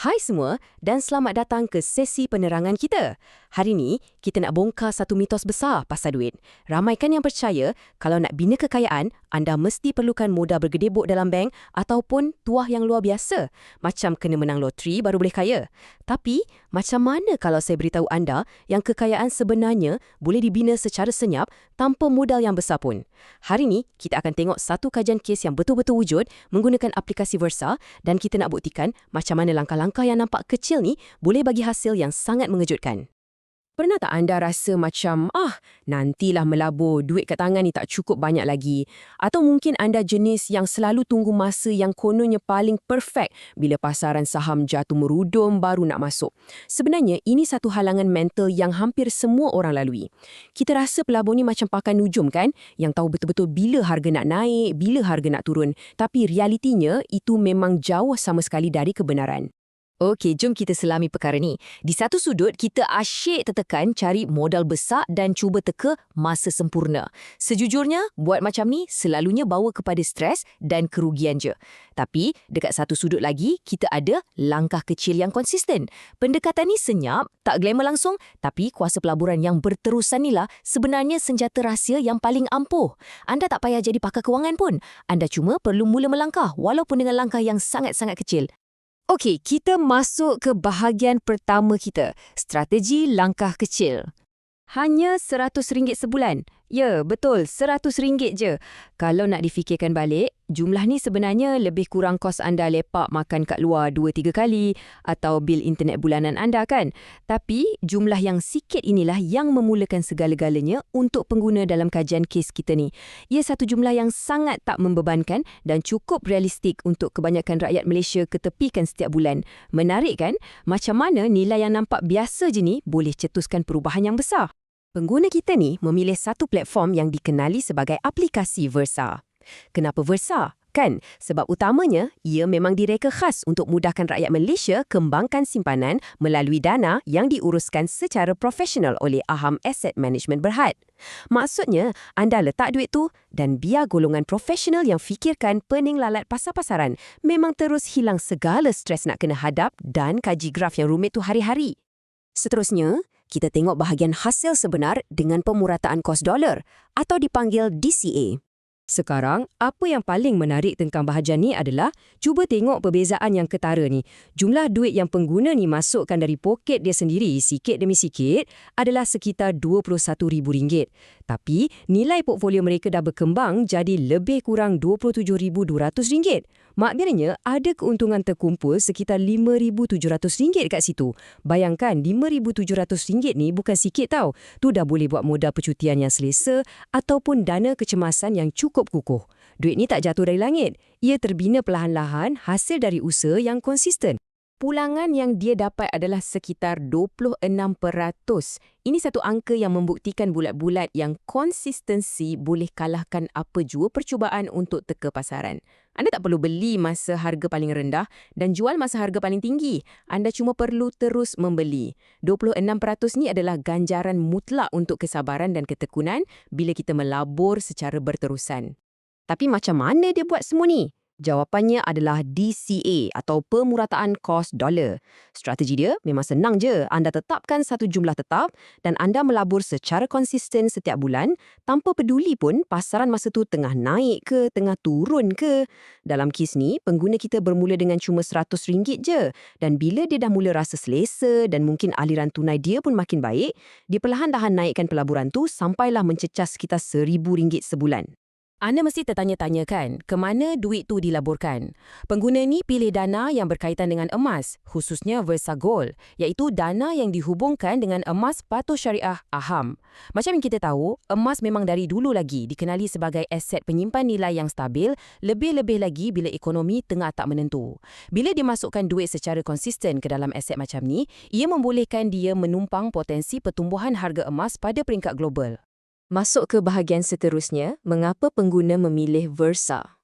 Hai semua dan selamat datang ke sesi penerangan kita. Hari ni, kita nak bongkar satu mitos besar pasal duit. Ramaikan yang percaya kalau nak bina kekayaan, anda mesti perlukan modal bergedebok dalam bank ataupun tuah yang luar biasa. Macam kena menang loteri baru boleh kaya. Tapi, macam mana kalau saya beritahu anda yang kekayaan sebenarnya boleh dibina secara senyap tanpa modal yang besar pun? Hari ni, kita akan tengok satu kajian kes yang betul-betul wujud menggunakan aplikasi Versa dan kita nak buktikan macam mana langkah yang nampak kecil ni boleh bagi hasil yang sangat mengejutkan. Pernah tak anda rasa macam, nantilah melabur, duit kat tangan ni tak cukup banyak lagi? Atau mungkin anda jenis yang selalu tunggu masa yang kononnya paling perfect bila pasaran saham jatuh merudum baru nak masuk. Sebenarnya, ini satu halangan mental yang hampir semua orang lalui. Kita rasa pelabur ni macam pakan nujum kan? Yang tahu betul-betul bila harga nak naik, bila harga nak turun. Tapi realitinya, itu memang jauh sama sekali dari kebenaran. Okey, jom kita selami perkara ni. Di satu sudut, kita asyik tertekan cari modal besar dan cuba teka masa sempurna. Sejujurnya, buat macam ni selalunya bawa kepada stres dan kerugian je. Tapi, dekat satu sudut lagi, kita ada langkah kecil yang konsisten. Pendekatan ni senyap, tak glamour langsung, tapi kuasa pelaburan yang berterusan inilah sebenarnya senjata rahsia yang paling ampuh. Anda tak payah jadi pakar kewangan pun. Anda cuma perlu mula melangkah, walaupun dengan langkah yang sangat-sangat kecil. Okey, kita masuk ke bahagian pertama kita, strategi langkah kecil. Hanya RM100 sebulan. Ya, betul, RM100 je. Kalau nak difikirkan balik, jumlah ni sebenarnya lebih kurang kos anda lepak makan kat luar 2-3 kali atau bil internet bulanan anda kan? Tapi, jumlah yang sikit inilah yang memulakan segala-galanya untuk pengguna dalam kajian kes kita ni. Ia satu jumlah yang sangat tak membebankan dan cukup realistik untuk kebanyakan rakyat Malaysia ketepikan setiap bulan. Menarik kan? Macam mana nilai yang nampak biasa je ni boleh cetuskan perubahan yang besar? Pengguna kita ni memilih satu platform yang dikenali sebagai aplikasi Versa. Kenapa Versa? Kan, sebab utamanya ia memang direka khas untuk mudahkan rakyat Malaysia kembangkan simpanan melalui dana yang diuruskan secara profesional oleh Aham Asset Management Berhad. Maksudnya, anda letak duit tu dan biar golongan profesional yang fikirkan pening lalat pasar-pasaran memang terus hilang segala stres nak kena hadap dan kaji graf yang rumit tu hari-hari. Seterusnya, kita tengok bahagian hasil sebenar dengan pemurataan kos dolar atau dipanggil DCA. Sekarang, apa yang paling menarik tentang bahagian ni adalah cuba tengok perbezaan yang ketara ni. Jumlah duit yang pengguna ni masukkan dari poket dia sendiri sikit demi sikit adalah sekitar RM21,000. Tapi, nilai portfolio mereka dah berkembang jadi lebih kurang RM27,200. Maknanya, ada keuntungan terkumpul sekitar RM5,700 kat situ. Bayangkan, RM5,700 ni bukan sikit tau. Tu dah boleh buat modal percutian yang selesa ataupun dana kecemasan yang cukup kukuh. Duit ni tak jatuh dari langit. Ia terbina perlahan-lahan hasil dari usaha yang konsisten. Pulangan yang dia dapat adalah sekitar 26%. Ini satu angka yang membuktikan bulat-bulat yang konsistensi boleh kalahkan apa jua percubaan untuk teka pasaran. Anda tak perlu beli masa harga paling rendah dan jual masa harga paling tinggi. Anda cuma perlu terus membeli. 26% ni adalah ganjaran mutlak untuk kesabaran dan ketekunan bila kita melabur secara berterusan. Tapi macam mana dia buat semua ni? Jawapannya adalah DCA atau pemurataan kos dolar. Strategi dia memang senang je. Anda tetapkan satu jumlah tetap dan anda melabur secara konsisten setiap bulan tanpa peduli pun pasaran masa tu tengah naik ke, tengah turun ke. Dalam kes ni, pengguna kita bermula dengan cuma RM100 je. Dan bila dia dah mula rasa selesa dan mungkin aliran tunai dia pun makin baik, dia perlahan-lahan naikkan pelaburan tu sampailah mencecah sekitar RM1,000 sebulan. Anda mesti tertanya-tanya kan, ke mana duit tu dilaburkan? Pengguna ni pilih dana yang berkaitan dengan emas, khususnya Versa Gold, iaitu dana yang dihubungkan dengan emas patuh syariah Aham. Macam yang kita tahu, emas memang dari dulu lagi dikenali sebagai aset penyimpan nilai yang stabil, lebih-lebih lagi bila ekonomi tengah tak menentu. Bila dimasukkan duit secara konsisten ke dalam aset macam ni, ia membolehkan dia menumpang potensi pertumbuhan harga emas pada peringkat global. Masuk ke bahagian seterusnya, mengapa pengguna memilih Versa?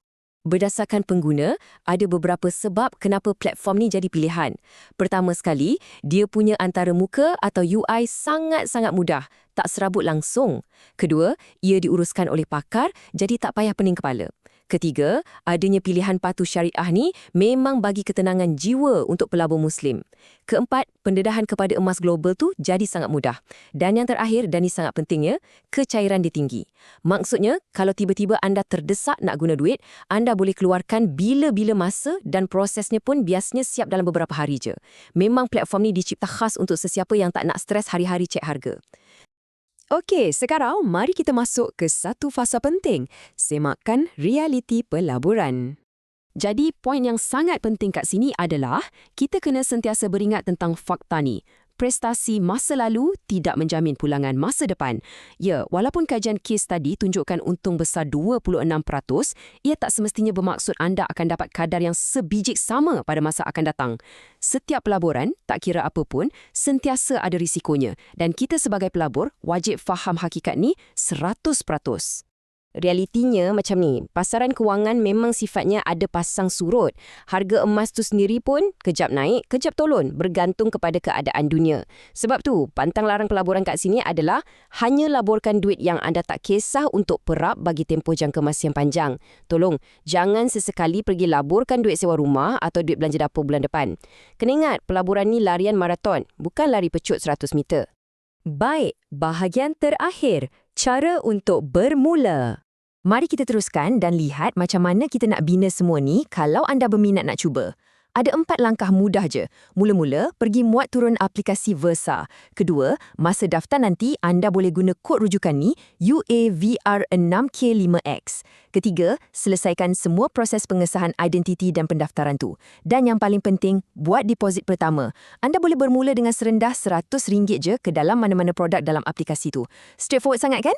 Berdasarkan pengguna, ada beberapa sebab kenapa platform ni jadi pilihan. Pertama sekali, dia punya antarmuka atau UI sangat-sangat mudah, tak serabut langsung. Kedua, ia diuruskan oleh pakar, jadi tak payah pening kepala. Ketiga, adanya pilihan patuh syariah ni memang bagi ketenangan jiwa untuk pelabur Muslim. Keempat, pendedahan kepada emas global tu jadi sangat mudah. Dan yang terakhir, dan ini sangat pentingnya, kecairan dia tinggi. Maksudnya, kalau tiba-tiba anda terdesak nak guna duit, anda boleh keluarkan bila-bila masa dan prosesnya pun biasanya siap dalam beberapa hari je. Memang platform ni dicipta khas untuk sesiapa yang tak nak stres hari-hari cek harga. Okey, sekarang mari kita masuk ke satu fasa penting, semakan realiti pelaburan. Jadi, poin yang sangat penting kat sini adalah kita kena sentiasa beringat tentang fakta ni. Prestasi masa lalu tidak menjamin pulangan masa depan. Ya, walaupun kajian kes tadi tunjukkan untung besar 26%, ia tak semestinya bermaksud anda akan dapat kadar yang sebiji sama pada masa akan datang. Setiap pelaburan, tak kira apa pun, sentiasa ada risikonya dan kita sebagai pelabur wajib faham hakikat ni 100%. Realitinya macam ni, pasaran kewangan memang sifatnya ada pasang surut. Harga emas tu sendiri pun kejap naik, kejap turun, bergantung kepada keadaan dunia. Sebab tu, pantang larang pelaburan kat sini adalah hanya laburkan duit yang anda tak kisah untuk perap bagi tempoh jangka masa yang panjang. Tolong, jangan sesekali pergi laburkan duit sewa rumah atau duit belanja dapur bulan depan. Kena ingat, pelaburan ni larian maraton, bukan lari pecut 100 meter. Baik, bahagian terakhir, cara untuk bermula. Mari kita teruskan dan lihat macam mana kita nak bina semua ni kalau anda berminat nak cuba. Ada 4 langkah mudah je. Mula-mula, pergi muat turun aplikasi Versa. Kedua, masa daftar nanti anda boleh guna kod rujukan ni UAVR6K5X. Ketiga, selesaikan semua proses pengesahan identiti dan pendaftaran tu. Dan yang paling penting, buat deposit pertama. Anda boleh bermula dengan serendah RM100 je ke dalam mana-mana produk dalam aplikasi tu. Straightforward sangat kan?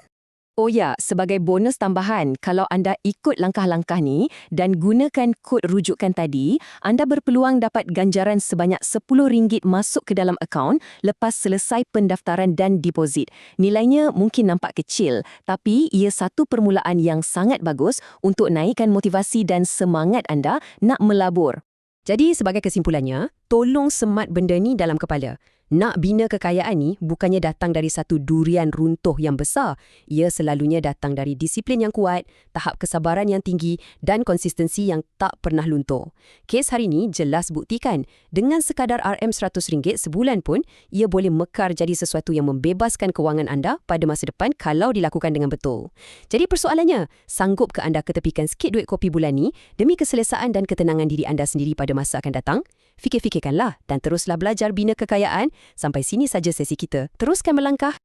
Oh ya, sebagai bonus tambahan, kalau anda ikut langkah-langkah ni dan gunakan kod rujukan tadi, anda berpeluang dapat ganjaran sebanyak RM10 masuk ke dalam akaun lepas selesai pendaftaran dan deposit. Nilainya mungkin nampak kecil, tapi ia satu permulaan yang sangat bagus untuk naikkan motivasi dan semangat anda nak melabur. Jadi sebagai kesimpulannya, tolong semat benda ni dalam kepala. Nak bina kekayaan ni bukannya datang dari satu durian runtuh yang besar. Ia selalunya datang dari disiplin yang kuat, tahap kesabaran yang tinggi dan konsistensi yang tak pernah luntur. Kes hari ni jelas buktikan, dengan sekadar RM100 sebulan pun, ia boleh mekar jadi sesuatu yang membebaskan kewangan anda pada masa depan kalau dilakukan dengan betul. Jadi persoalannya, sanggup ke anda ketepikan sikit duit kopi bulan ni demi keselesaan dan ketenangan diri anda sendiri pada masa akan datang? Fikir-fikirkanlah dan teruslah belajar bina kekayaan. Sampai sini saja sesi kita. Teruskan melangkah.